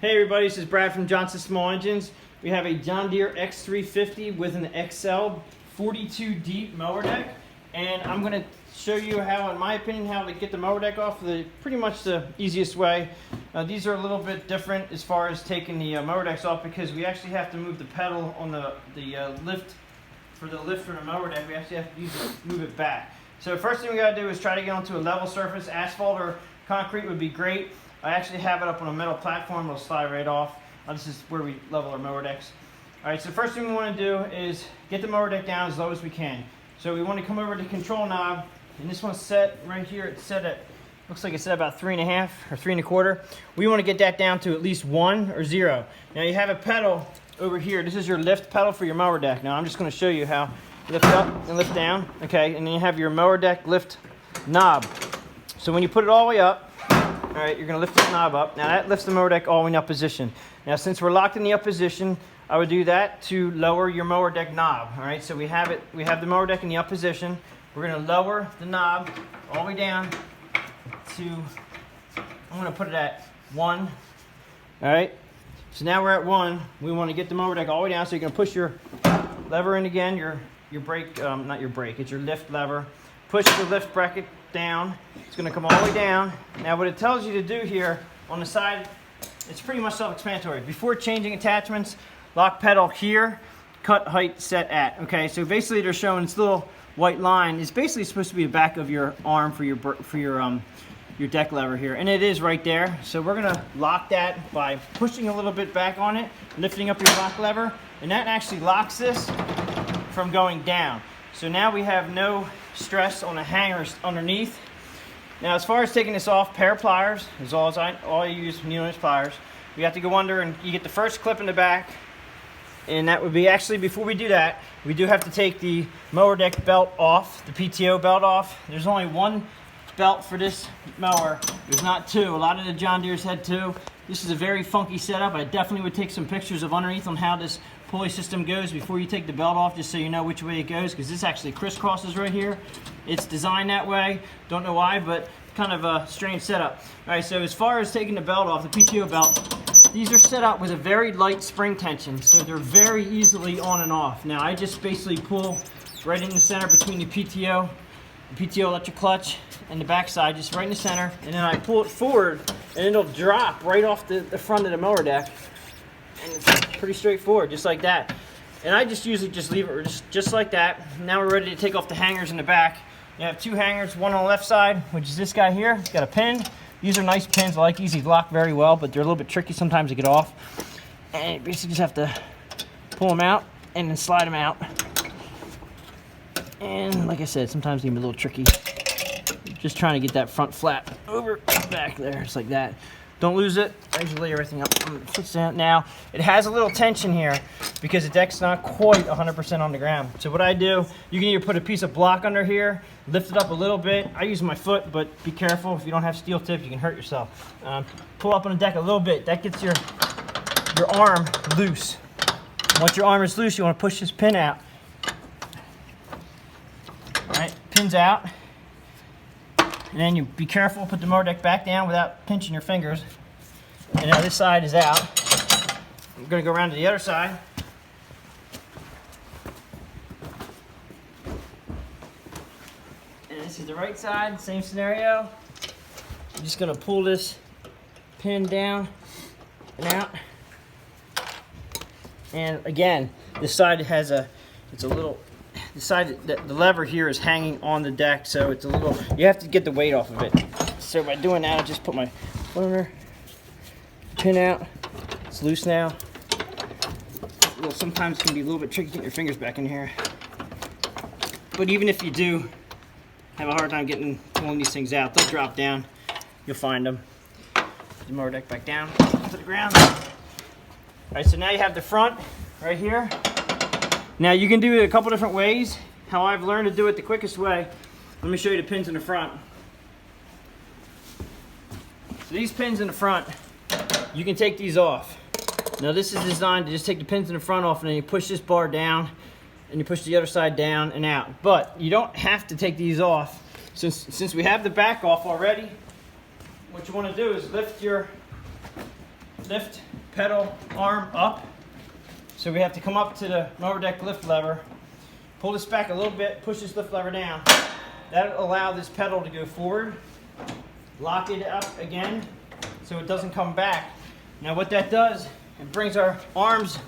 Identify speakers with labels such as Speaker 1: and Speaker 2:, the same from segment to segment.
Speaker 1: Hey everybody, this is Brad from Johnson Small Engines. We have a John Deere X350 with an Accel 42 deep mower deck, and I'm going to show you how, in my opinion, how to get the mower deck off pretty much the easiest way. These are a little bit different as far as taking the mower decks off, because we actually have to move the pedal on the lift for the mower deck. We actually have to move it back. So first thing we got to do is try to get onto a level surface. Asphalt or concrete would be great. I actually have it up on a metal platform. It'll slide right off. This is where we level our mower decks. All right, so first thing we want to do is get the mower deck down as low as we can. So we want to come over to the control knob, and this one's set right here. It's set at, looks like it's set about 3.5 or 3 1/4. We want to get that down to at least 1 or 0. Now you have a pedal over here. This is your lift pedal for your mower deck. Now I'm just going to show you how you lift up and lift down. Okay, and then you have your mower deck lift knob. So when you put it all the way up, all right, you're going to lift this knob up. Now that lifts the mower deck all the way in up position. Now since we're locked in the up position, I would do that to lower your mower deck knob. All right, so we have the mower deck in the up position. We're going to lower the knob all the way down to, I'm going to put it at 1. All right, so now we're at 1. We want to get the mower deck all the way down, so you're going to push your lever in again, your brake, not your brake, it's your lift lever. Push the lift bracket down. It's going to come all the way down. Now what it tells you to do here on the side, it's pretty much self-explanatory. Before changing attachments, lock pedal here, cut height set at. Okay, so basically they're showing this little white line is basically supposed to be the back of your arm for your deck lever here, and it is right there. So we're going to lock that by pushing a little bit back on it, lifting up your lock lever, and that actually locks this from going down. So now we have no stress on the hangers underneath. Now as far as taking this off, pair of pliers is all I use, needle-nose pliers. We have to go under and you get the first clip in the back, and that would be, actually before we do that, we do have to take the mower deck belt off, the PTO belt off. There's only one belt for this mower. There's not two. A lot of the John Deere's had two. This is a very funky setup. I definitely would take some pictures of underneath on how this pulley system goes before you take the belt off, just so you know which way it goes, because this actually crisscrosses right here. It's designed that way. Don't know why, but kind of a strange setup. All right, so as far as taking the belt off, the PTO belt, these are set up with a very light spring tension, so they're very easily on and off. Now I just basically pull right in the center between the PTO electric clutch and the backside, just right in the center, and then I pull it forward and it'll drop right off the front of the mower deck, and it's pretty straightforward, just like that. And I just usually just leave it just like that. Now we're ready to take off the hangers in the back. You have 2 hangers, one on the left side, which is this guy here. It's got a pin. These are nice pins. I like these. They lock very well, but they're a little bit tricky sometimes to get off. And you basically just have to pull them out and then slide them out. And like I said, sometimes they can be a little tricky. Just trying to get that front flap over back there, just like that. Don't lose it. I usually lay everything up. Now, it has a little tension here because the deck's not quite 100% on the ground. So what I do, you can either put a piece of block under here, lift it up a little bit. I use my foot, but be careful. If you don't have steel tips, you can hurt yourself. Pull up on the deck a little bit. That gets your arm loose. Once your arm is loose, you want to push this pin out. All right, pin's out. And then you be careful, put the mower deck back down without pinching your fingers. And now this side is out. I'm going to go around to the other side. And this is the right side, same scenario. I'm just going to pull this pin down and out. And again, this side has the side, the lever here is hanging on the deck, so it's a little, you have to get the weight off of it. So by doing that, I just put my foot pin out. It's loose now. Well, sometimes it can be a little bit tricky getting your fingers back in here. But even if you do have a hard time pulling these things out, they'll drop down. You'll find them. Put the mower deck back down to the ground. All right, so now you have the front right here. Now you can do it a couple different ways. How I've learned to do it the quickest way, let me show you the pins in the front. So these pins in the front, you can take these off. Now this is designed to just take the pins in the front off, and then you push this bar down and you push the other side down and out. But you don't have to take these off. Since we have the back off already, what you want to do is lift pedal arm up. So we have to come up to the mower deck lift lever, pull this back a little bit, push this lift lever down. That'll allow this pedal to go forward, lock it up again so it doesn't come back. Now what that does, it brings our arms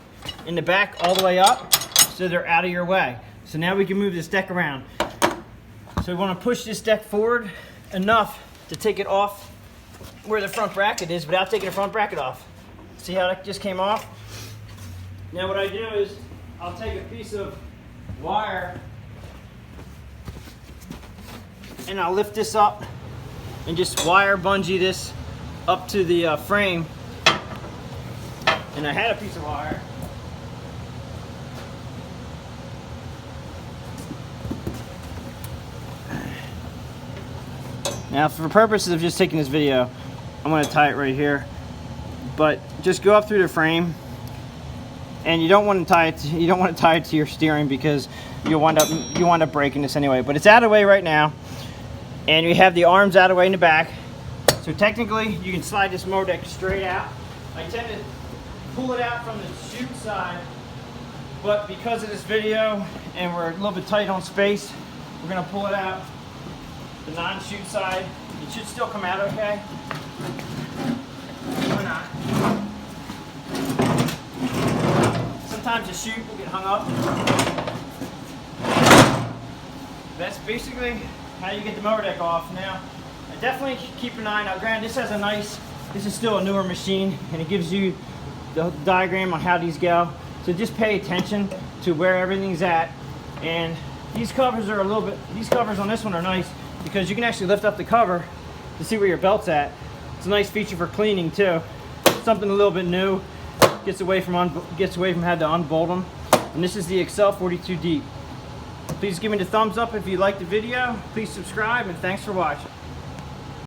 Speaker 1: in the back all the way up so they're out of your way. So now we can move this deck around. So we want to push this deck forward enough to take it off where the front bracket is without taking the front bracket off. See how that just came off? Now what I do is I'll take a piece of wire and I'll lift this up and just wire bungee this up to the frame. And I had a piece of wire. Now for purposes of just taking this video, I'm going to tie it right here. But just go up through the frame, and you don't want to tie it to your steering because you wind up breaking this anyway. But it's out of the way right now, and we have the arms out of the way in the back. So technically, you can slide this mower deck straight out. I tend to pull it out from the chute side, but because of this video and we're a little bit tight on space, we're going to pull it out the non-chute side. It should still come out okay. Or not. Sometimes the chute will get hung up. That's basically how you get the mower deck off. Now, I definitely keep an eye. Now, granted, this is still a newer machine, and it gives you the diagram on how these go. So just pay attention to where everything's at. And these covers are these covers on this one are nice because you can actually lift up the cover to see where your belt's at. It's a nice feature for cleaning too. Something a little bit new. Gets away from having to unbolt them. And this is the Accel 42 deep. Please give me the thumbs up if you liked the video. Please subscribe, and thanks for watching.